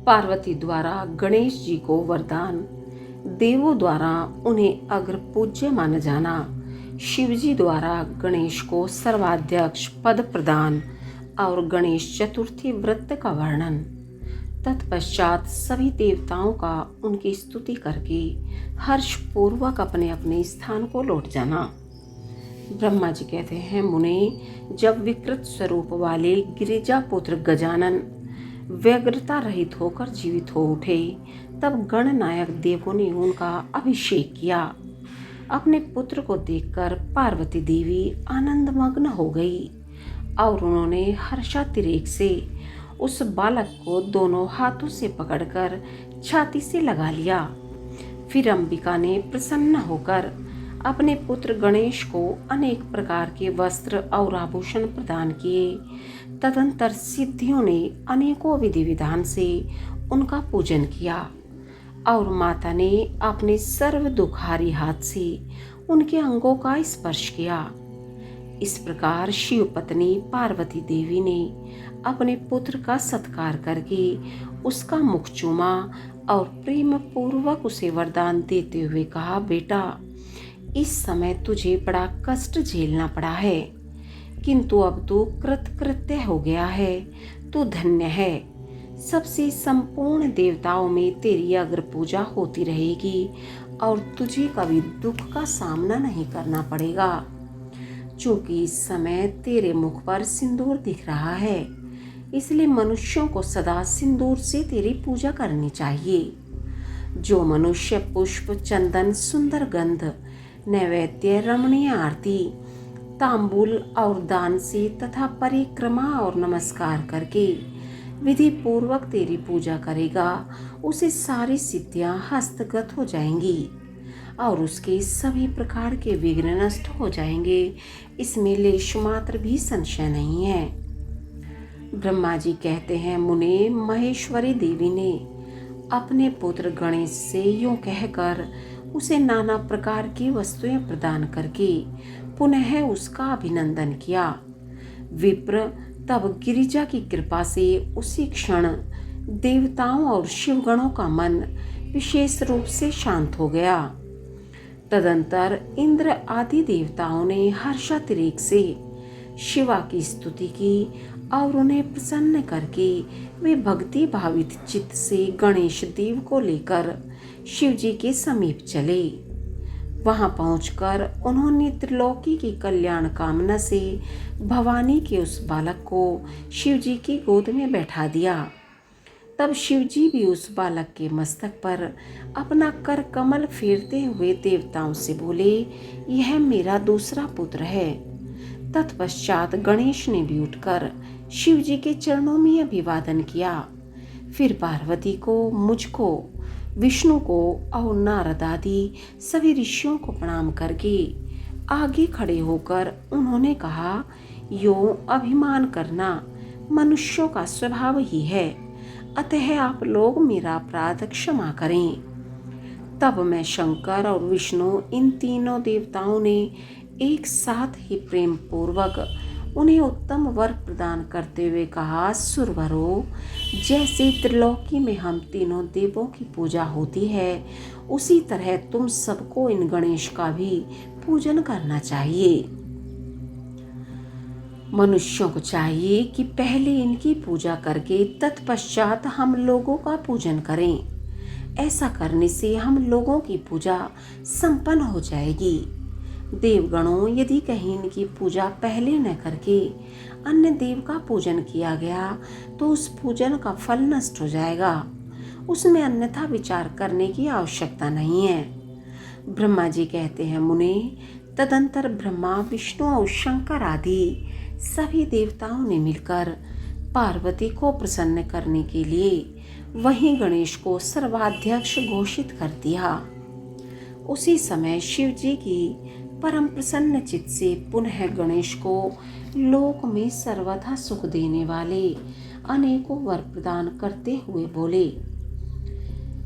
पार्वती द्वारा गणेश जी को वरदान, देवों द्वारा उन्हें अग्र पूज्य माना जाना, शिव जी द्वारा गणेश को सर्वाध्यक्ष पद प्रदान और गणेश चतुर्थी व्रत का वर्णन। तत्पश्चात सभी देवताओं का उनकी स्तुति करके हर्षपूर्वक अपने अपने स्थान को लौट जाना। ब्रह्मा जी कहते हैं, मुने, जब विकृत स्वरूप वाले गिरिजा पुत्र गजानन व्यग्रता रहित होकर जीवित हो उठे, तब गणनायक देवों ने उनका अभिषेक किया। अपने पुत्र को देखकर पार्वती देवी आनंदमग्न हो गई और उन्होंने हर्षातिरेक से उस बालक को दोनों हाथों से पकड़कर छाती से लगा लिया। फिर अंबिका ने प्रसन्न होकर अपने पुत्र गणेश को अनेक प्रकार के वस्त्र और आभूषण प्रदान किए। तदंतर सिद्धियों ने अनेकों विधि विधान से उनका पूजन किया और माता ने अपने सर्व दुखारी हाथ से उनके अंगों का स्पर्श किया। इस प्रकार शिव पत्नी पार्वती देवी ने अपने पुत्र का सत्कार करके उसका मुख चूमा और प्रेम पूर्वक उसे वरदान देते हुए कहा, बेटा, इस समय तुझे बड़ा कष्ट झेलना पड़ा है, किंतु अब तू कृतकृत्य हो गया है, तू धन्य है। सबसे संपूर्ण देवताओं में तेरी अग्र पूजा होती रहेगी और तुझे कभी दुख का सामना नहीं करना पड़ेगा। चूंकि इस समय तेरे मुख पर सिंदूर दिख रहा है, इसलिए मनुष्यों को सदा सिंदूर से तेरी पूजा करनी चाहिए। जो मनुष्य पुष्प, चंदन, सुंदर गंध, नैवेद्य, रमणीय आरती, तांबूल और दान से तथा परिक्रमा और नमस्कार करके विधि पूर्वक तेरी पूजा करेगा, उसे सारी सिद्धियां हस्तगत हो जाएंगी और उसके सभी प्रकार के विघ्न नष्ट हो जाएंगे। इसमें लेश मात्र भी संशय नहीं है। ब्रह्मा जी कहते हैं, मुने, महेश्वरी देवी ने अपने पुत्र गणेश से यूं कहकर उसे नाना प्रकार की वस्तुएं प्रदान करके पुनः उसका अभिनंदन किया। विप्र तब गिरिजा की कृपा से उसी क्षण देवताओं और शिवगणों का मन विशेष रूप से शांत हो गया। तदंतर इंद्र आदि देवताओं ने हर्षातिरेक से शिवा की स्तुति की और उन्हें प्रसन्न करके वे भक्ति भावित चित्त से गणेश देव को लेकर शिव जी के समीप चले। वहां पहुंचकर उन्होंने त्रिलोकी की कल्याण कामना से भवानी के उस बालक को शिव जी की गोद में बैठा दिया। तब शिव जी भी उस बालक के मस्तक पर अपना कर कमल फेरते हुए देवताओं से बोले, यह मेरा दूसरा पुत्र है। तत्पश्चात गणेश ने भी उठकर शिव जी के चरणों में अभिवादन किया। फिर पार्वती को, मुझको, विष्णु को और नारद आदि सभी ऋषियों को प्रणाम करके आगे खड़े होकर उन्होंने कहा, यूं अभिमान करना मनुष्यों का स्वभाव ही है, अतः आप लोग मेरा अपराध क्षमा करें। तब मैं शंकर और विष्णु, इन तीनों देवताओं ने एक साथ ही प्रेम पूर्वक उन्हें उत्तम वर प्रदान करते हुए कहा, सुरवरो, जैसे त्रिलोकी में हम तीनों देवों की पूजा होती है, उसी तरह तुम सबको इन गणेश का भी पूजन करना चाहिए। मनुष्यों को चाहिए कि पहले इनकी पूजा करके तत्पश्चात हम लोगों का पूजन करें। ऐसा करने से हम लोगों की पूजा संपन्न हो जाएगी। देवगणों, यदि कहीं इनकी पूजा पहले न करके अन्य देव का पूजन किया गया तो उस पूजन का फल नष्ट हो जाएगा, उसमें अन्यथा विचार करने की आवश्यकता नहीं है। ब्रह्मा जी कहते हैं, मुने, तदंतर ब्रह्मा, विष्णु और शंकर आदि सभी देवताओं ने मिलकर पार्वती को प्रसन्न करने के लिए वहीं गणेश को सर्वाध्यक्ष घोषित कर दिया। उसी समय शिव जी की परम प्रसन्न चित्त से पुनः गणेश को लोक में सर्वथा सुख देने वाले अनेकों वर प्रदान करते हुए बोले।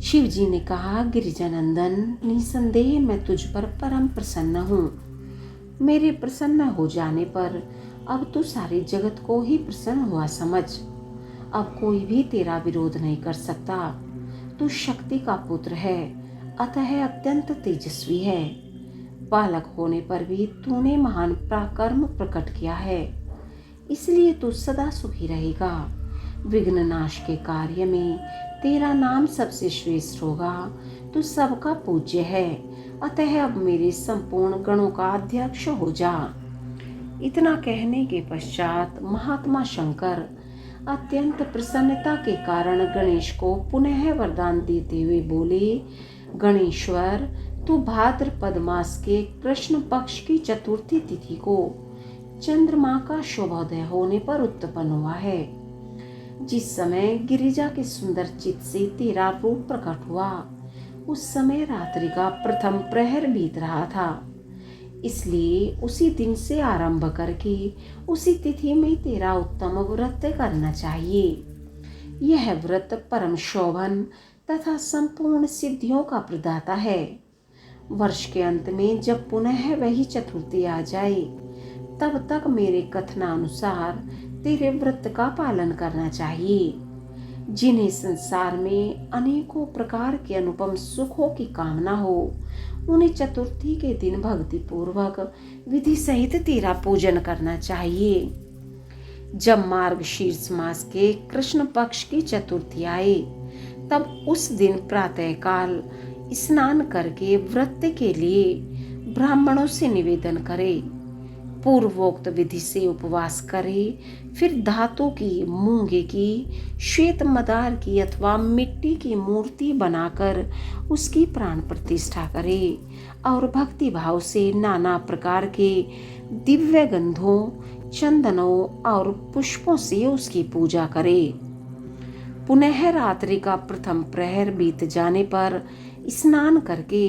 शिव जी ने कहा, गिरिजानंदन, निसंदेह मैं तुझ पर परम प्रसन्न हूँ। मेरे प्रसन्न हो जाने पर अब तू सारे जगत को ही प्रसन्न हुआ समझ अब कोई भी तेरा विरोध नहीं कर सकता। तू शक्ति का पुत्र है, अतः अत्यंत तेजस्वी है। बालक होने पर भी तूने महान पराक्रम प्रकट किया है, इसलिए तू सदा सुखी रहेगा। विघ्न नाश के कार्य में तेरा नाम सबसे श्रेष्ठ होगा। तू सबका पूज्य है, अतः अब मेरे संपूर्ण गणों का अध्यक्ष हो जा। इतना कहने के पश्चात महात्मा शंकर अत्यंत प्रसन्नता के कारण गणेश को पुनः वरदान देते हुए बोले, गणेश्वर, तू भाद्रपद मास के कृष्ण पक्ष की चतुर्थी तिथि को चंद्रमा का शुभोदय होने पर उत्पन्न हुआ है। जिस समय गिरिजा के सुंदर चित्त से तेरा रूप प्रकट हुआ, उस समय रात्रि का प्रथम प्रहर बीत रहा था। इसलिए उसी दिन से आरंभ करके उसी तिथि में तेरा उत्तम व्रत करना चाहिए। यह व्रत परम शोभन तथा संपूर्ण सिद्धियों का प्रदाता है। वर्ष के अंत में जब पुनः वही चतुर्थी आ जाए, तब तक मेरे कथनानुसार तेरे व्रत का पालन करना चाहिए। जिन्हें संसार में अनेकों प्रकार के अनुपम सुखों की कामना हो, उन्हें चतुर्थी के दिन भक्ति पूर्वक विधि सहित तेरा पूजन करना चाहिए। जब मार्गशीर्ष मास के कृष्ण पक्ष की चतुर्थी आए, तब उस दिन प्रातः काल स्नान करके व्रत के लिए ब्राह्मणों से निवेदन करे। पूर्वोक्त विधि से उपवास करे। फिर धातु की, मूंगे की, श्वेत मदार की अथवा मिट्टी की मूर्ति बनाकर उसकी प्राण प्रतिष्ठा करे और भक्ति भाव से नाना प्रकार के दिव्य गंधों, चंदनों और पुष्पों से उसकी पूजा करे। पुनः रात्रि का प्रथम प्रहर बीत जाने पर स्नान करके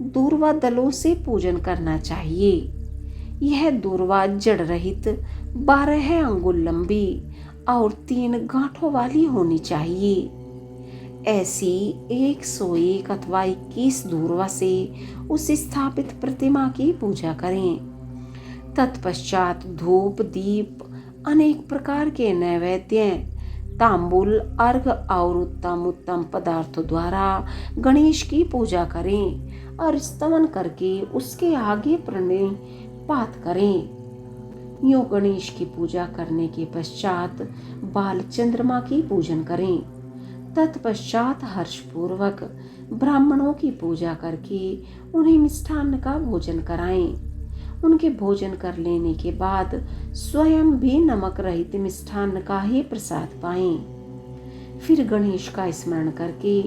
दूर्वा दलों से पूजन करना चाहिए। यह दूर्वा जड़ रहित 12 अंगुल लंबी और 3 गांठों वाली होनी चाहिए। ऐसी 101 अथवा 21 दूर्वा से उस स्थापित प्रतिमा की पूजा करें। तत्पश्चात धूप, दीप, अनेक प्रकार के नैवेद्य, तांबुल, अर्घ और उत्तम उत्तम पदार्थों द्वारा गणेश की पूजा करें और स्तवन करके उसके आगे प्रणिपात करें। यूं गणेश की पूजा करने के पश्चात बाल चंद्रमा की पूजन करें। तत्पश्चात हर्षपूर्वक ब्राह्मणों की पूजा करके उन्हें मिष्ठान्न का भोजन कराएं। उनके भोजन कर लेने के बाद स्वयं भी नमक रहित मिष्ठान्न का ही प्रसाद पाएं। फिर गणेश का स्मरण करके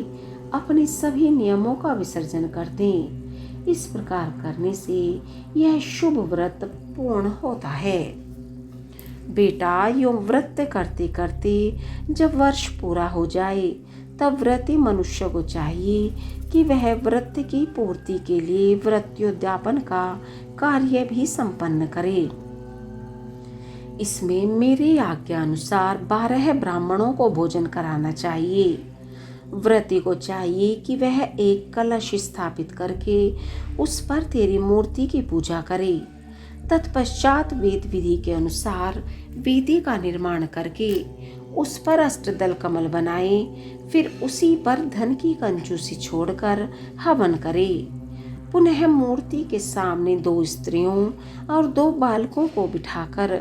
अपने सभी नियमों का विसर्जन कर दें। इस प्रकार करने से यह शुभ व्रत पूर्ण होता है। बेटा, यो व्रत करते करते जब वर्ष पूरा हो जाए, तब व्रती मनुष्य को चाहिए कि वह व्रत की पूर्ति के लिए व्रत्योद्यापन का कार्य भी संपन्न करे। इसमें मेरी आज्ञा अनुसार 12 ब्राह्मणों को भोजन कराना चाहिए। व्रती को चाहिए कि वह एक कलश स्थापित करके उस पर तेरी मूर्ति की पूजा करे। तत्पश्चात वेद विधि के अनुसार वेदी का निर्माण करके उस पर अष्टदल कमल बनाए। फिर उसी पर धन की कंजूसी छोड़कर हवन करे। पुनः मूर्ति के सामने 2 स्त्रियों और 2 बालकों को बिठाकर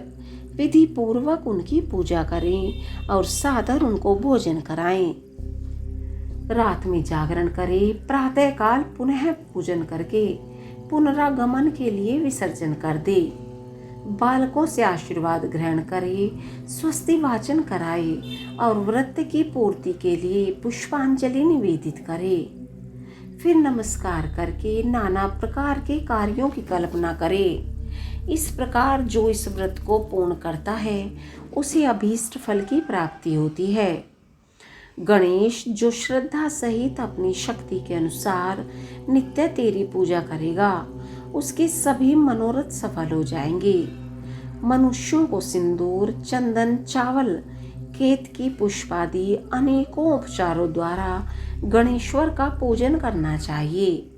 विधि पूर्वक उनकी पूजा करें और सादर उनको भोजन कराएं। रात में जागरण करें। प्रातः काल पुनः पूजन करके पुनरागमन के लिए विसर्जन कर दे। बालकों से आशीर्वाद ग्रहण करे, स्वस्ति वाचन कराए और व्रत की पूर्ति के लिए पुष्पांजलि निवेदित करे। फिर नमस्कार करके नाना प्रकार के कार्यों की कल्पना करे। इस प्रकार जो इस व्रत को पूर्ण करता है, उसे अभीष्ट फल की प्राप्ति होती है। गणेश जो श्रद्धा सहित अपनी शक्ति के अनुसार नित्य तेरी पूजा करेगा, उसके सभी मनोरथ सफल हो जाएंगे। मनुष्यों को सिंदूर, चंदन, चावल, केतकी पुष्प आदि अनेकों उपचारों द्वारा गणेश्वर का पूजन करना चाहिए।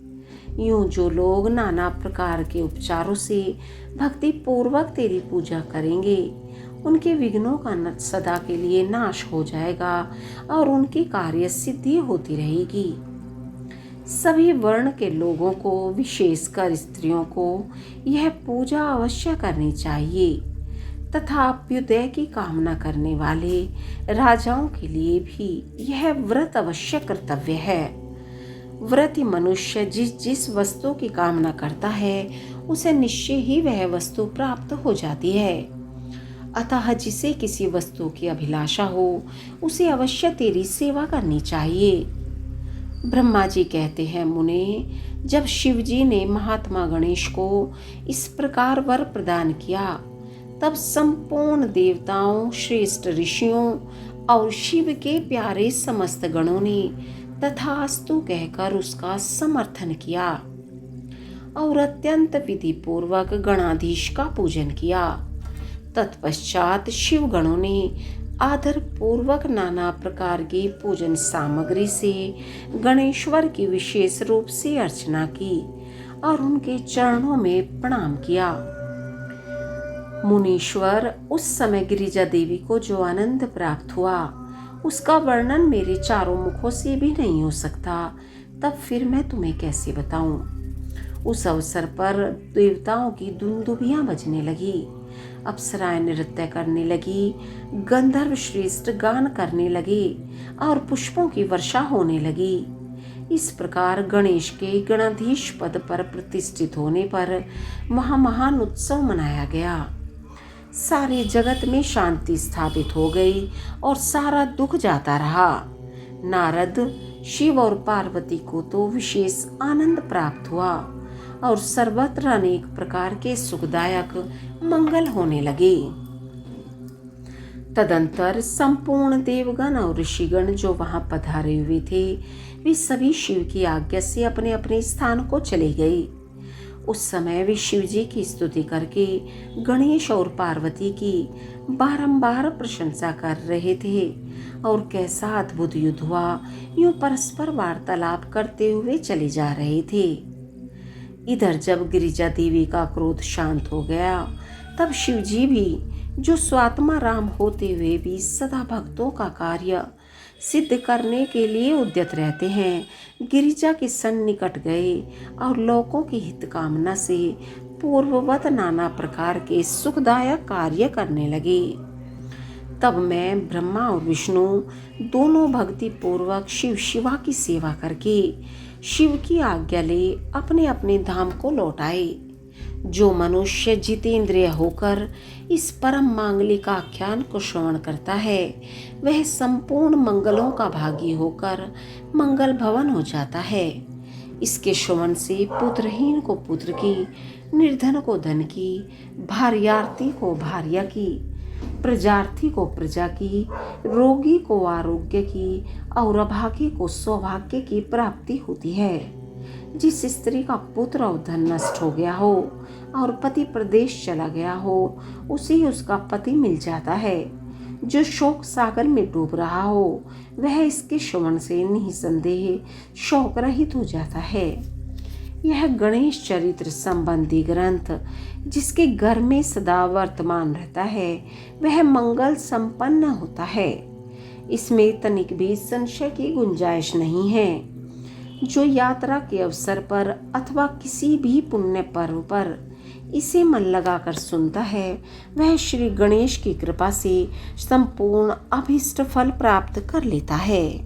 यूं जो लोग नाना प्रकार के उपचारों से भक्ति पूर्वक तेरी पूजा करेंगे, उनके विघ्नों का सदा के लिए नाश हो जाएगा और उनकी कार्य सिद्धि होती रहेगी। सभी वर्ण के लोगों को, विशेषकर स्त्रियों को यह पूजा अवश्य करनी चाहिए तथा अभ्युदय की कामना करने वाले राजाओं के लिए भी यह व्रत अवश्य कर्तव्य है। व्रती मनुष्य जिस जिस वस्तु की कामना करता है उसे निश्चय ही वह वस्तु प्राप्त हो जाती है। अतः जिसे किसी वस्तु की अभिलाषा हो उसे अवश्य तेरी सेवा करनी चाहिए। ब्रह्मा जी कहते हैं, मुने, जब शिव जी ने महात्मा गणेश को इस प्रकार वर प्रदान किया तब संपूर्ण देवताओं, श्रेष्ठ ऋषियों और शिव के प्यारे समस्त गणों ने तथास्तु कहकर उसका समर्थन किया और अत्यंत विधि पूर्वक गणाधीश का पूजन किया। तत्पश्चात शिव गणों ने आदर पूर्वक नाना प्रकार की पूजन सामग्री से गणेश्वर की विशेष रूप से अर्चना की और उनके चरणों में प्रणाम किया। मुनीश्वर, उस समय गिरिजा देवी को जो आनंद प्राप्त हुआ उसका वर्णन मेरे चारों मुखों से भी नहीं हो सकता, तब फिर मैं तुम्हें कैसे बताऊं। उस अवसर पर देवताओं की दुंदुभियां बजने लगी, अप्सराएं नृत्य करने लगी, गंधर्व श्रेष्ठ गान करने लगे और पुष्पों की वर्षा होने लगी। इस प्रकार गणेश के गणाधीश पद पर प्रतिष्ठित होने पर महान उत्सव मनाया गया। सारे जगत में शांति स्थापित हो गई और सारा दुख जाता रहा। नारद, शिव और पार्वती को तो विशेष आनंद प्राप्त हुआ और सर्वत्र अनेक प्रकार के सुखदायक मंगल होने लगे। तदंतर संपूर्ण देवगण और ऋषिगण जो वहां पधारे हुए थे वे सभी शिव की आज्ञा से अपने अपने स्थान को चले गए। उस समय वे शिव जी की स्तुति करके गणेश और पार्वती की बारंबार प्रशंसा कर रहे थे और कैसा अद्भुत युद्ध हुआ, यूं परस्पर वार्तालाप करते हुए चले जा रहे थे। इधर जब गिरिजा देवी का क्रोध शांत हो गया तब शिव जी भी, जो स्वात्मा राम होते हुए भी सदा भक्तों का कार्य सिद्ध करने के लिए उद्यत रहते हैं, गिरिजा के सन्निकट गए और लोगों की हित कामना से पूर्ववत नाना प्रकार के सुखदायक कार्य करने लगे। तब मैं, ब्रह्मा और विष्णु दोनों भक्ति पूर्वक शिव शिवा की सेवा करके शिव की आज्ञा ले अपने अपने धाम को लौट आए। जो मनुष्य जितेंद्रिय होकर इस परम मांगलिक आख्यान को श्रवण करता है वह संपूर्ण मंगलों का भागी होकर मंगल भवन हो जाता है। इसके श्रवण से पुत्रहीन को पुत्र की, निर्धन को धन की, भार्यार्थी को भार्या की, प्रजार्थी को प्रजा की, रोगी को आरोग्य की और अभागी को सौभाग्य की प्राप्ति होती है। जिस स्त्री का पुत्र और धन नष्ट हो गया हो और पति प्रदेश चला गया हो उसे उसका पति मिल जाता है। जो शोक सागर में डूब रहा हो वह इसके श्रवण से निसंदेह शोक रहित हो जाता है। यह गणेश चरित्र संबंधी ग्रंथ जिसके घर में सदा वर्तमान रहता है वह मंगल संपन्न होता है। इसमें तनिक भी संशय की गुंजाइश नहीं है। जो यात्रा के अवसर पर अथवा किसी भी पुण्य पर्व पर इसे मन लगाकर सुनता है वह श्री गणेश की कृपा से संपूर्ण अभीष्ट फल प्राप्त कर लेता है।